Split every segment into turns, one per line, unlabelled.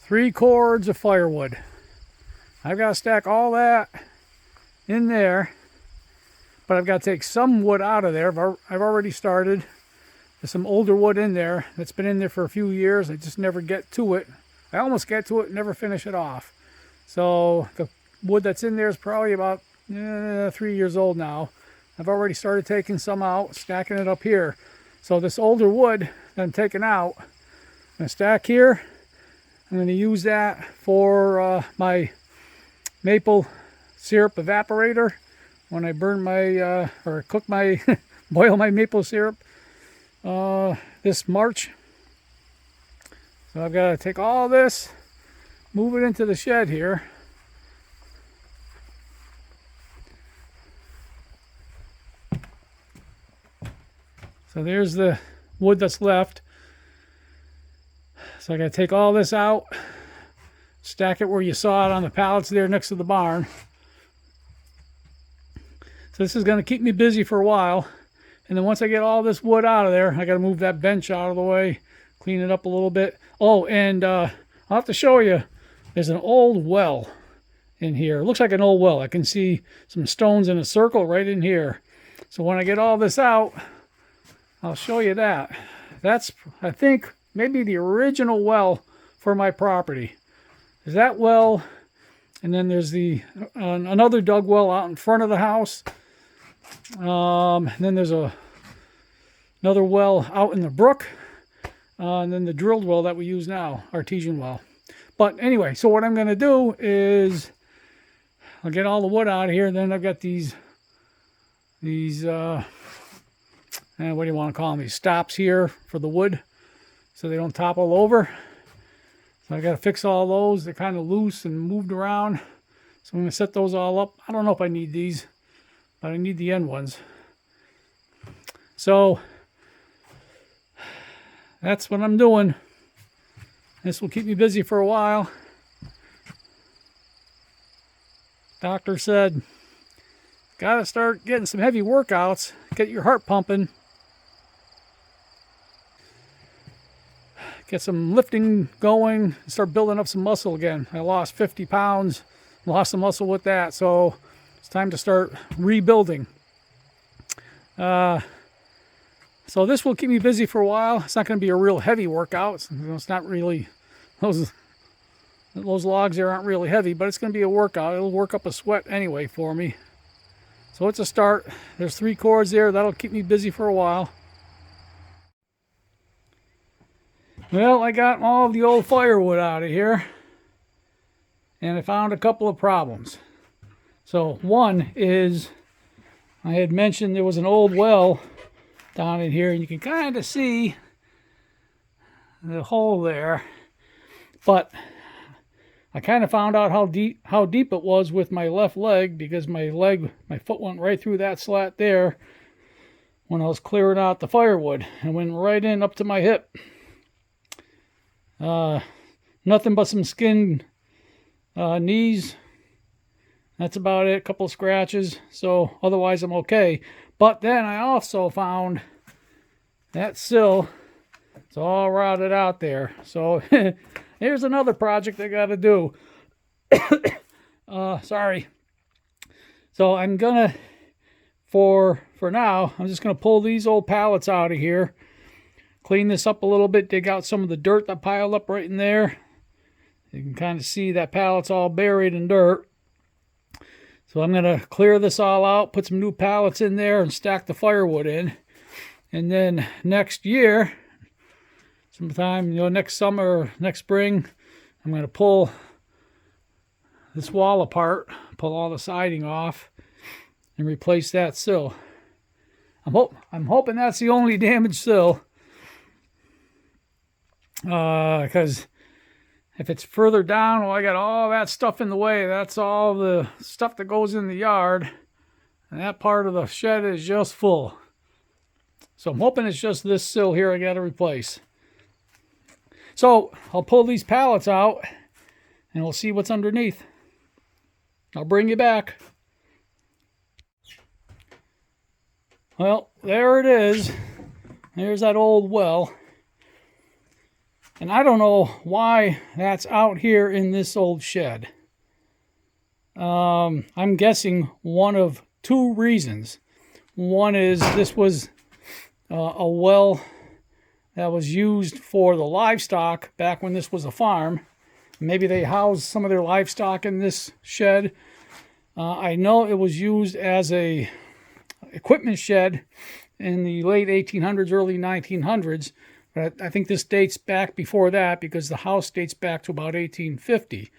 3 cords of firewood. I've got to stack all that in there, but I've got to take some wood out of there. I've already started. There's some older wood in there that's been in there for a few years. I just never get to it. I almost get to it, never finish it off. So the wood that's in there is probably about 3 years old now. I've already started taking some out, stacking it up here. So this older wood that I'm taking out, I'm going to stack here. I'm going to use that for my maple syrup evaporator when I burn my, or cook my, boil my maple syrup this March. So I've got to take all this, move it into the shed here. So there's the wood that's left. So I got to take all this out, stack it where you saw it on the pallets there next to the barn. So this is going to keep me busy for a while. And then once I get all this wood out of there, I got to move that bench out of the way, clean it up a little bit. Oh, and I'll have to show you, there's an old well in here. It looks like an old well. I can see some stones in a circle right in here. So when I get all this out, I'll show you that. That's, I think, maybe the original well for my property. There's that well, and then there's the another dug well out in front of the house. And then there's another well out in the brook, and then the drilled well that we use now, artesian well. But anyway, so what I'm going to do is I'll get all the wood out of here. Then I've got these what do you want to call them? These stops here for the wood, so they don't topple over. So I got to fix all those. They're kind of loose and moved around. So I'm going to set those all up. I don't know if I need these, but I need the end ones. So that's what I'm doing. This will keep me busy for a while. Doctor said, got to start getting some heavy workouts, get your heart pumping. Get some lifting going, start building up some muscle again. I lost 50 pounds, lost some muscle with that, so it's time to start rebuilding. So this will keep me busy for a while. It's not going to be a real heavy workout. It's not really, those logs there aren't really heavy, but it's going to be a workout. It'll work up a sweat anyway for me. So it's a start. There's 3 cords there. That'll keep me busy for a while. Well, I got all the old firewood out of here, and I found a couple of problems. So one is, I had mentioned there was an old well down in here, and you can kind of see the hole there, but I kind of found out how deep it was with my left leg, because my foot went right through that slat there when I was clearing out the firewood, and went right in up to my hip. Nothing but some skinned knees. That's about it. A couple of scratches. So otherwise I'm okay. But then I also found that sill. It's all rotted out there. So here's another project I got to do. Sorry. So I'm gonna, for now, I'm just gonna pull these old pallets out of here. Clean this up a little bit, dig out some of the dirt that piled up right in there. You can kind of see that pallet's all buried in dirt. So I'm going to clear this all out, put some new pallets in there, and stack the firewood in. And then next year, sometime, next summer, next spring, I'm going to pull this wall apart, pull all the siding off, and replace that sill. I'm hoping that's the only damaged sill. Because if it's further down, well, I got all that stuff in the way. That's all the stuff that goes in the yard, and that part of the shed is just full. So I'm hoping it's just this sill here I got to replace. So I'll pull these pallets out, and we'll see what's underneath. I'll bring you back. Well, there it is. There's that old well. And I don't know why that's out here in this old shed. I'm guessing one of two reasons. One is this was a well that was used for the livestock back when this was a farm. Maybe they housed some of their livestock in this shed. I know it was used as a equipment shed in the late 1800s, early 1900s. But I think this dates back before that because the house dates back to about 1850.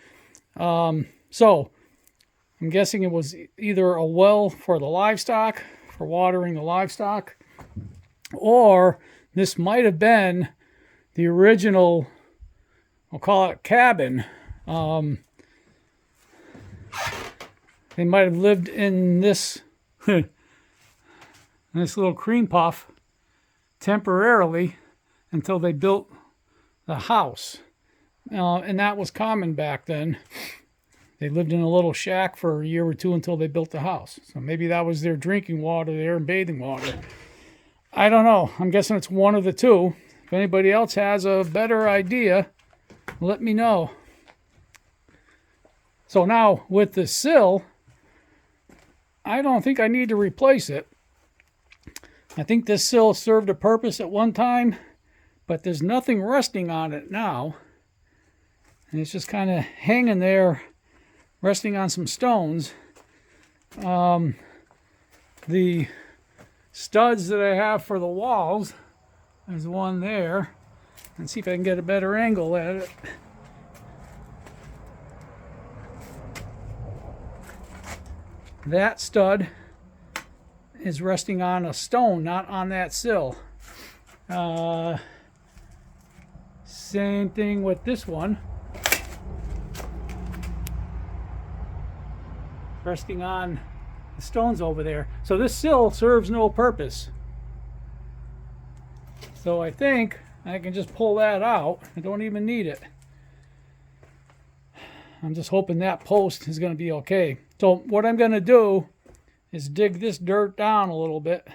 So I'm guessing it was either a well for the livestock, for watering the livestock, or this might have been the original, we'll call it cabin. They might have lived in this this little cream puff temporarily until they built the house. And that was common back then. They lived in a little shack for a year or two until they built the house. So maybe that was their drinking water there and bathing water. I don't know. I'm guessing it's one of the two. If anybody else has a better idea, let me know. So now with the sill, I don't think I need to replace it. I think this sill served a purpose at one time, but there's nothing resting on it now. And it's just kind of hanging there, resting on some stones. The studs that I have for the walls, there's one there. Let's see if I can get a better angle at it. That stud is resting on a stone, not on that sill. Same thing with this one. Resting on the stones over there. So this sill serves no purpose. So I think I can just pull that out. I don't even need it. I'm just hoping that post is going to be okay. So what I'm going to do is dig this dirt down a little bit.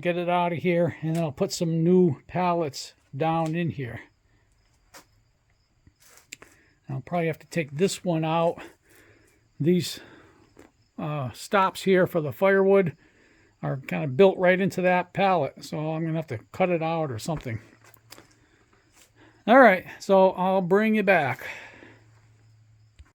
Get it out of here, and then I'll put some new pallets down in here. I'll probably have to take this one out. These stops here for the firewood are kind of built right into that pallet, so I'm going to have to cut it out or something. All right, so I'll bring you back.